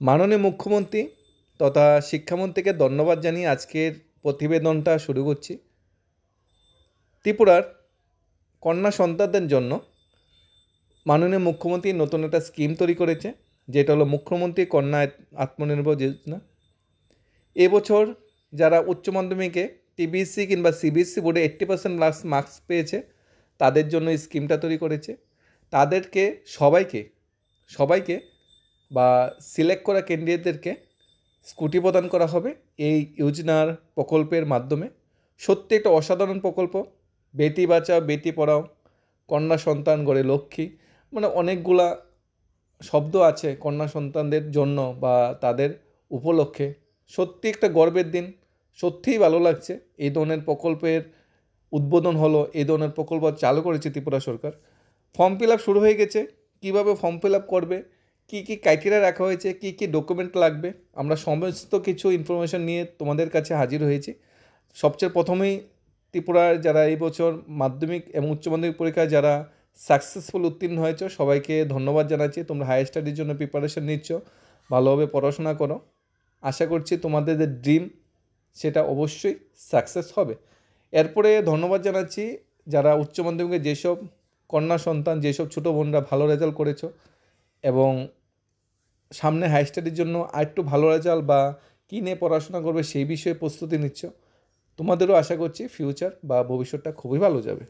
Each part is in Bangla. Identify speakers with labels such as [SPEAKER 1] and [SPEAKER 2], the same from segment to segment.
[SPEAKER 1] মাননীয় মুখ্যমন্ত্রী তথা শিক্ষামন্ত্রীকে ধন্যবাদ জানিয়ে আজকের প্রতিবেদনটা শুরু করছি। ত্রিপুরার কন্যা সন্তানদের জন্য মাননীয় মুখ্যমন্ত্রী নতুন একটা স্কিম তৈরি করেছে, যেটা হলো মুখ্যমন্ত্রী কন্যা আত্মনির্ভর যোজনা। এবছর যারা উচ্চ মাধ্যমিকে টিবিএসসি কিংবা সিবিএসসি বোর্ডে 80% প্লাস মার্কস পেয়েছে তাদের জন্য এই স্কিমটা তৈরি করেছে। তাদেরকে সবাইকে বা সিলেক্ট করা ক্যান্ডিডেটদেরকে স্কুটি প্রদান করা হবে এই যোজনার প্রকল্পের মাধ্যমে। সত্যি একটা অসাধারণ প্রকল্প। বেটি বাঁচাও বেটি পড়াও, কন্যা সন্তান গড়ে লক্ষ্মী, মানে অনেকগুলা শব্দ আছে কন্যা সন্তানদের জন্য বা তাদের উপলক্ষে। সত্যি একটা গর্বের দিন, সত্যিই ভালো লাগছে। এই ধরনের প্রকল্পের উদ্বোধন হলো, এই ধরনের প্রকল্প চালু করেছে ত্রিপুরা সরকার। ফর্ম ফিল আপ শুরু হয়ে গেছে। কীভাবে ফর্ম ফিল আপ করবে, কী কী ক্রাইটেরিয়া রাখা হয়েছে, কী কী ডকুমেন্ট লাগবে, আমরা সমস্ত কিছু ইনফরমেশন নিয়ে তোমাদের কাছে হাজির হয়েছি। সবচেয়ে প্রথমেই ত্রিপুরার যারা এই বছর মাধ্যমিক এবং উচ্চ মাধ্যমিক পরীক্ষায় যারা সাকসেসফুল উত্তীর্ণ হয়েছে সবাইকে ধন্যবাদ জানাচ্ছি। তোমরা হায়ার স্টাডির জন্য প্রিপারেশন নিচ্ছ, ভালোভাবে পড়াশোনা করো। আশা করছি তোমাদের যে ড্রিম সেটা অবশ্যই সাকসেস হবে। এরপরে ধন্যবাদ জানাচ্ছি যারা উচ্চ মাধ্যমিকে যেসব কন্যা সন্তান, যেসব ছোটো বোনরা ভালো রেজাল্ট করেছো এবং সামনে হাই স্টাডির জন্য আরেকটু ভালো রেজাল্ট বা কী নিয়ে পড়াশোনা করবে সেই বিষয়ে প্রস্তুতি নিচ্ছ, তোমাদেরও আশা করছি ফিউচার বা ভবিষ্যৎটা খুবই ভালো যাবে।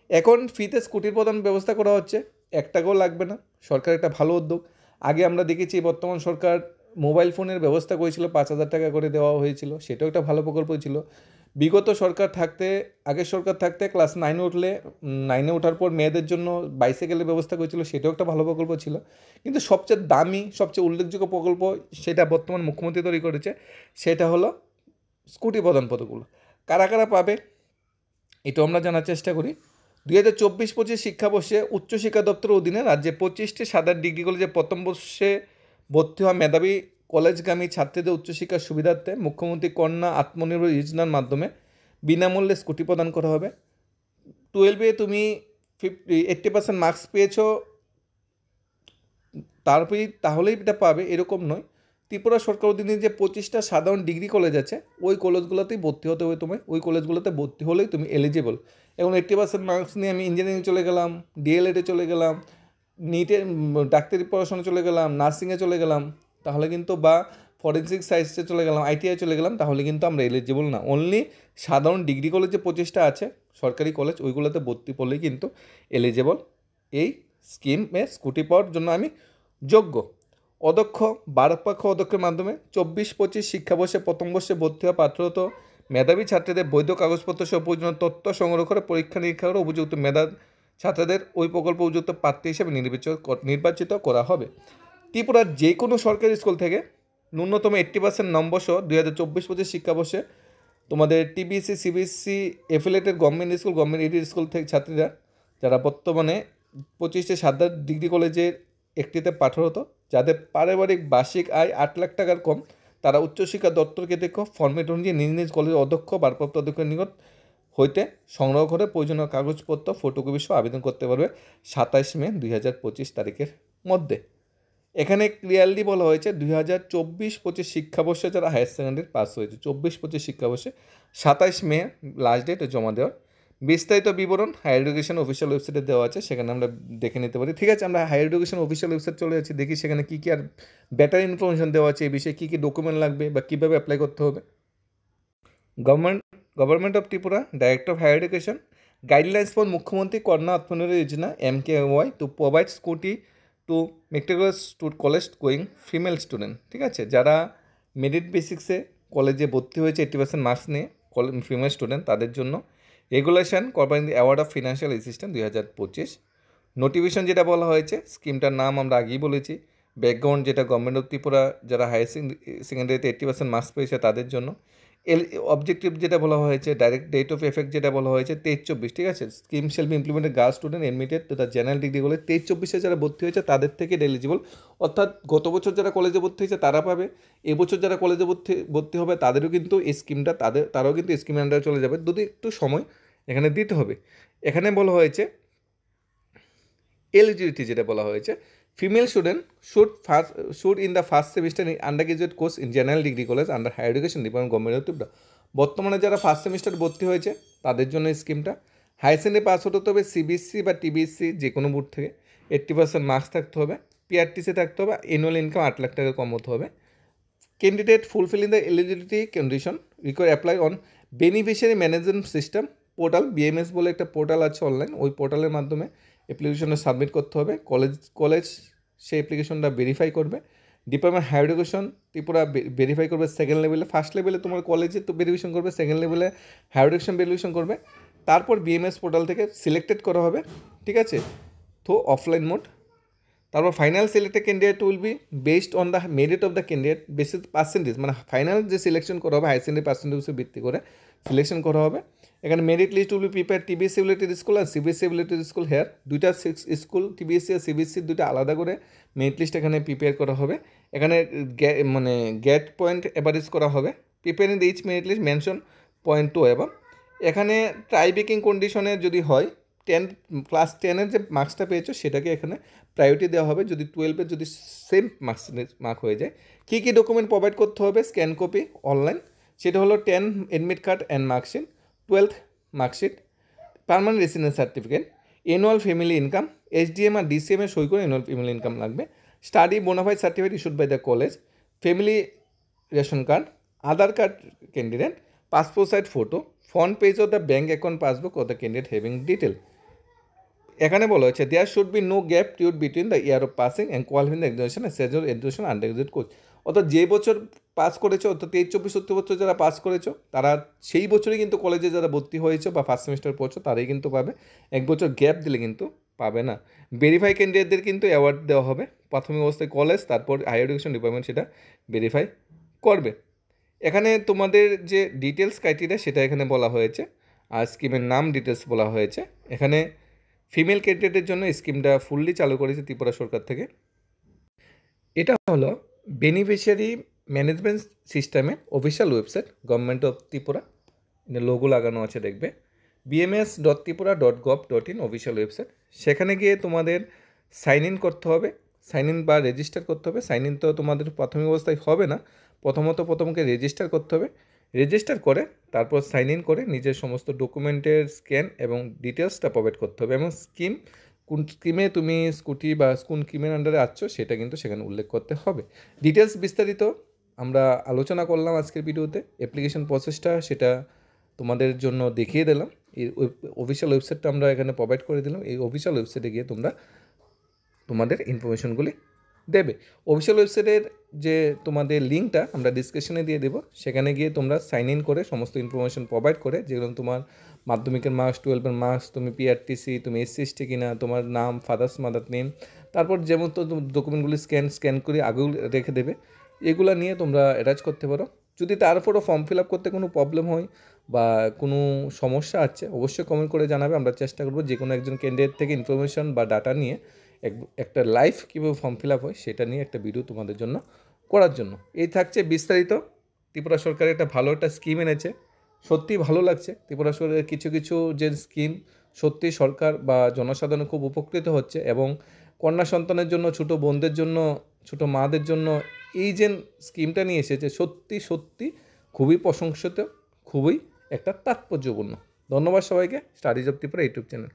[SPEAKER 1] এখন ফ্রিতে স্কুটির প্রদান ব্যবস্থা করা হচ্ছে, 1 টাকাও লাগবে না। সরকার একটা ভালো উদ্যোগ। আগে আমরা দেখেছি বর্তমান সরকার মোবাইল ফোনের ব্যবস্থা করেছিল, 5,000 টাকা করে দেওয়া হয়েছিল, সেটাও একটা ভালো প্রকল্প ছিল। বিগত সরকার থাকতে, আগের সরকার থাকতে ক্লাস 9 উঠলে 9 ওঠার পর মেয়েদের জন্য বাইসাইকেলের ব্যবস্থা করেছিল, সেটাও একটা ভালো প্রকল্প ছিল। কিন্তু সবচেয়ে দামি, সবচেয়ে উল্লেখযোগ্য প্রকল্প সেটা বর্তমান মুখ্যমন্ত্রী তৈরি করেছে, সেটা হলো স্কুটি প্রদান পদগুলো। কারা কারা পাবে এটাও আমরা জানার চেষ্টা করি। 2024-25 শিক্ষাবর্ষে উচ্চশিক্ষা দপ্তরের অধীনে রাজ্যে 25টি সাধারণ ডিগ্রি কলেজে প্রথম বর্ষে ভর্তি হওয়া মেধাবী কলেজগামী ছাত্রীদের উচ্চশিক্ষার সুবিধার্থে মুখ্যমন্ত্রী কন্যা আত্মনির্ভর যোজনার মাধ্যমে বিনামূল্যে স্কুটি প্রদান করা হবে। 12-এ তুমি 80% মার্কস পেয়েছো তাহলেই এটা পাবে এরকম নয়। ত্রিপুরা সরকার অধীনে যে 25টা সাধারণ ডিগ্রি কলেজ আছে ওই কলেজগুলোতেই ভর্তি হতে হবে তোমায়। ওই কলেজগুলোতে ভর্তি হলেই তুমি এলিজিবল। এখন 80% মার্কস নিয়ে আমি ইঞ্জিনিয়ারিং চলে গেলাম, ডিএলএডে চলে গেলাম, নিটে ডাক্তারি পড়াশোনা চলে গেলাম, নার্সিংয়ে চলে গেলাম, তাহলে কিন্তু বা ফরেন্সিক সায়েন্সে চলে গেলাম, আইটিআই চলে গেলাম, তাহলে কিন্তু আমরা এলিজিবল না। অনলি সাধারণ ডিগ্রি কলেজ যে 25টা আছে সরকারি কলেজ ওইগুলোতে ভর্তি পড়লেই কিন্তু এলিজিবল। এই স্কিমে স্কুটি পাওয়ার জন্য আমি যোগ্য। অধ্যক্ষ বারপক্ষ অধ্যক্ষের মাধ্যমে 24-25 শিক্ষাবর্ষে প্রথম বর্ষে ভর্তি হওয়া পাঠরত মেধাবী ছাত্রীদের বৈধ কাগজপত্র সহ প্রয়োজনীয় তথ্য সংগ্রহ করে পরীক্ষা নিরীক্ষা করে উপযুক্ত মেধা ছাত্রদের ওই প্রকল্প উপযুক্ত প্রার্থী হিসেবে নির্বাচিত করা হবে। ত্রিপুরার যে কোনো সরকারি স্কুল থেকে ন্যূনতম 80% নম্বর সহ 2024-25 শিক্ষাবর্ষে তোমাদের TBSC CBSE affiliated government school, government aided school থেকে ছাত্রীরা যারা বর্তমানে 25টি সাধারণ ডিগ্রি কলেজের একটিতে পাঠরত, যাদের পারিবারিক বার্ষিক আয় 8 লাখ টাকার কম, তারা উচ্চশিক্ষা দপ্তর কর্তৃক ফরম্যাট অনুযায়ী নিজ নিজ কলেজের অধ্যক্ষ ভারপ্রাপ্ত অধ্যক্ষের নিকট হইতে সংগ্রহ করে প্রয়োজনীয় কাগজপত্র ফটোকপি সহ আবেদন করতে পারবে 27 মে 2025 তারিখের মধ্যে। এখানে ক্লিয়ারলি বলা হয়েছে 2024-25 শিক্ষাবর্ষে যারা হায়ার সেকেন্ডারি পাস হয়েছে 24-25 শিক্ষাবর্ষে 27 মে লাস্ট ডেট জমা দেওয়ার। বিস্তারিত বিবরণ হায়ার এডুকেশন অফিসিয়াল ওয়েবসাইটে দেওয়া আছে, সেখানে আমরা দেখে নিতে পারি। ঠিক আছে, আমরা হায়ার এডুকেশন অফিসিয়াল ওয়েবসাইট চলে যাচ্ছি, দেখি সেখানে কী কী আর বেটার ইনফরমেশন দেওয়া আছে এই বিষয়ে, কী কী ডকুমেন্ট লাগবে বা কীভাবে অ্যাপ্লাই করতে হবে। Government of Tripura director of higher education guidelines for Mukhyamantri Kanya Atmanirbhar Yojana MKY to provide scooty to matricular college going female student. ঠিক আছে, যারা মেরিট বেসিক্সে কলেজে ভর্তি হয়েছে 80% মার্কস নিয়ে ফিমেল স্টুডেন্ট, তাদের জন্য regulation covering the award of financial assistance 2025 notification যেটা বলা হয়েছে, স্কিমটার নাম আমরা আগেই বলেছি। ব্যাকগ্রাউন্ড যেটা গভর্নমেন্ট অফ ত্রিপুরা যারা হায়ার সেকেন্ডারিতে 80% মার্কস পেয়েছে তাদের জন্য। অবজেক্টিভ যেটা বলা হয়েছে, ডাইরেক্ট ডেট অফ এফেক্ট যেটা বলা হয়েছে 23-24। ঠিক আছে, scheme shall be implemented girls student admitted তথা জেনারেল ডিগ্রি কলেজ 23-24 যারা ভর্তি হয়েছে তাদের থেকে এলিজিবল। অর্থাৎ গত বছর যারা কলেজে ভর্তি হয়েছে তারা পাবে, এবছর যারা কলেজে ভর্তি হবে তাদেরও কিন্তু এই স্কিমটা তারাও কিন্তু স্কিমের আন্ডারে চলে যাবে, যদি একটু সময় এখানে দিতে হবে। এখানে বলা হয়েছে এলিজিবিলিটি যেটা বলা হয়েছে female student should in the first semester in under graduate course in general degree college under higher education department government of Tripura. বর্তমানে যারা ফার্স্ট সেমিস্টার ভর্তি হয়েছে তাদের জন্য এই স্কিমটা। হায়ার সেকেন্ডারি পাস হতে হবে সিবিএসসি বা টিবিএসসি যে কোনো বোর্ড থেকে, 80% মার্কস থাকতে হবে, পিআরটিসি থাকতে হবে, অ্যানুয়াল ইনকাম 8 লাখ টাকা কম হতে হবে। Candidate fulfilling the eligibility condition require apply on beneficiary management system portal, BMS বলে একটা পোর্টাল আছে অনলাইন, ওই পোর্টালের মাধ্যমে অ্যাপ্লিকেশনটা সাবমিট করতে হবে। কলেজ সেই অ্যাপ্লিকেশনটা ভেরিফাই করবে। Department higher education Tripura verify করবে সেকেন্ড লেভেলে। ফার্স্ট লেভেলে তোমার কলেজে তো ভেরিফিকেশন করবে, সেকেন্ড লেভেলে হায়ার এডুকেশন ভেরিফিকেশন করবে। তারপর বিএমএস পোর্টাল থেকে সিলেক্টেড করা হবে, ঠিক আছে, তো অফলাইন মোড। তারপর final selected candidate will be based on the merit of the candidate basis percentage, মানে ফাইনাল যে সিলেকশন করা হবে হায়ার সেকেন্ডারি পার্সেন্টেজে ভিত্তি করে সিলেকশন করা হবে। এখানে merit list will be prepare TBSC related school আর সিবিএসসি রিলেটেড স্কুল। হেয়ার দুইটা স্কুল টিবিএসসি আর সিবিএসসি দুইটা আলাদা করে মেরিট লিস্ট এখানে প্রিপেয়ার করা হবে। এখানে মানে গেট পয়েন্ট এভারেজ করা হবে। Preparing the each merit list mention point two এবং এখানে ট্রাইবেকিং কন্ডিশনে যদি হয় ক্লাস 10-এর যে মার্কসটা পেয়েছো সেটাকে এখানে প্রায়োরিটি দেওয়া হবে যদি 12-এর যদি সেম মার্ক হয়ে যায়। কী কী ডকুমেন্ট প্রোভাইড করতে হবে? স্ক্যান কপি অনলাইন, সেটা হলো 10 admit card and marksheet, 12th marksheet, permanent residence certificate, annual family income, HDM আর ডিসিএম এর সই করে অ্যানুয়াল ফ্যামিলি ইনকাম লাগবে, study bonafide certificate issued by the college, family ration card, Aadhaar card candidate, passport size photo, front page of the bank account passbook of the candidate having detail. এখানে বলা হয়েছে there should be no gap টিউড between the year of passing and qualifying the examination and সেজর এডুকেশন আন্ডার গ্রাজুয়েট কোর্স। অর্থাৎ যে বছর পাস করেছো, অর্থাৎ 23-24 বছর যারা পাস করেছো তারা সেই বছরই কিন্তু কলেজে যারা ভর্তি হয়েছে বা ফার্স্ট সেমিস্টার পড়ছো তারাই কিন্তু পাবে, এক বছর গ্যাপ দিলে কিন্তু পাবে না। ভেরিফাই ক্যান্ডিডেটদের কিন্তু অ্যাওয়ার্ড দেওয়া হবে। প্রাথমিক অবস্থায় কলেজ, তারপর হায়ার এডুকেশন ডিপার্টমেন্ট সেটা ভেরিফাই করবে। এখানে তোমাদের যে ডিটেলস ক্রাইটেরিয়া সেটা এখানে বলা হয়েছে, আর স্কিমের নাম ডিটেলস বলা হয়েছে। এখানে ফিমেল ক্যান্ডিডেটের জন্য স্কিমটা ফুললি চালু করেছে ত্রিপুরা সরকার থেকে। এটা হলো বেনিফিশিয়ারি ম্যানেজমেন্ট সিস্টেমে official website government of Tripura, logo লাগানো আছে দেখবে, bms.tripura.gov.in অফিসিয়াল ওয়েবসাইট। সেখানে গিয়ে তোমাদের সাইন ইন করতে হবে, সাইন ইন বা রেজিস্টার করতে হবে। সাইন ইন তো তোমাদের প্রাথমিক অবস্থায় হবে না, প্রথমকে রেজিস্টার করতে হবে। রেজিস্টার করে তারপর সাইন ইন করে নিজের সমস্ত ডকুমেন্টের স্ক্যান এবং ডিটেলসটা প্রোভাইড করতে হবে, এবং কোন স্কিমে তুমি স্কুটি বা কোন স্কিমের আন্ডারে আছো সেটা কিন্তু সেখানে উল্লেখ করতে হবে। ডিটেলস বিস্তারিত আমরা আলোচনা করলাম আজকের ভিডিওতে। অ্যাপ্লিকেশন প্রসেসটা সেটা তোমাদের জন্য দেখিয়ে দিলাম। এই অফিসিয়াল ওয়েবসাইটটা আমরা এখানে প্রোভাইড করে দিলাম। এই অফিসিয়াল ওয়েবসাইটে গিয়ে তোমরা তোমাদের ইনফরমেশনগুলি দেবে। অফিসিয়াল ওয়েবসাইটের যে তোমাদের লিঙ্কটা আমরা ডিসক্রিপশনে দিয়ে দেবো, সেখানে গিয়ে তোমরা সাইন ইন করে সমস্ত ইনফরমেশন প্রোভাইড করে, যেগুলো তোমার মাধ্যমিকের মার্কস, 12-এর মার্কস, তুমি পিআরটিসি, তুমি SC/ST কিনা, তোমার নাম, ফাদার্স মাদার নেম, তারপর যেমন তো ডকুমেন্টগুলি স্ক্যান করে আগেও রেখে দেবে। এগুলো নিয়ে তোমরা অ্যাটাচ করতে পারো। যদি তারপরও ফর্ম ফিল আপ করতে কোনো প্রবলেম হয় বা কোনো সমস্যা আছে অবশ্যই কমেন্ট করে জানাবে। আমরা চেষ্টা করবো যে কোনো একজন ক্যান্ডিডেট থেকে ইনফরমেশন বা ডাটা নিয়ে একটা লাইভ কীভাবে ফর্ম ফিল আপ হয় সেটা নিয়ে একটা ভিডিও তোমাদের জন্য করার জন্য। এই থাকছে বিস্তারিত। ত্রিপুরা সরকার একটা ভালো একটা স্কিম এনেছে, সত্যি ভালো লাগছে। ত্রিপুরা সরকারের কিছু যে স্কিম সত্যি সরকার বা জনসাধারণ খুব উপকৃত হচ্ছে, এবং কন্যা সন্তানের জন্য, ছোটো বোনদের জন্য, ছোটো মাদের জন্য এই যে স্কিমটা নিয়ে এসেছে সত্যি খুবই প্রশংসিত, খুবই একটা তাৎপর্যপূর্ণ। ধন্যবাদ সবাইকে। Studies of Tripura YouTube channel.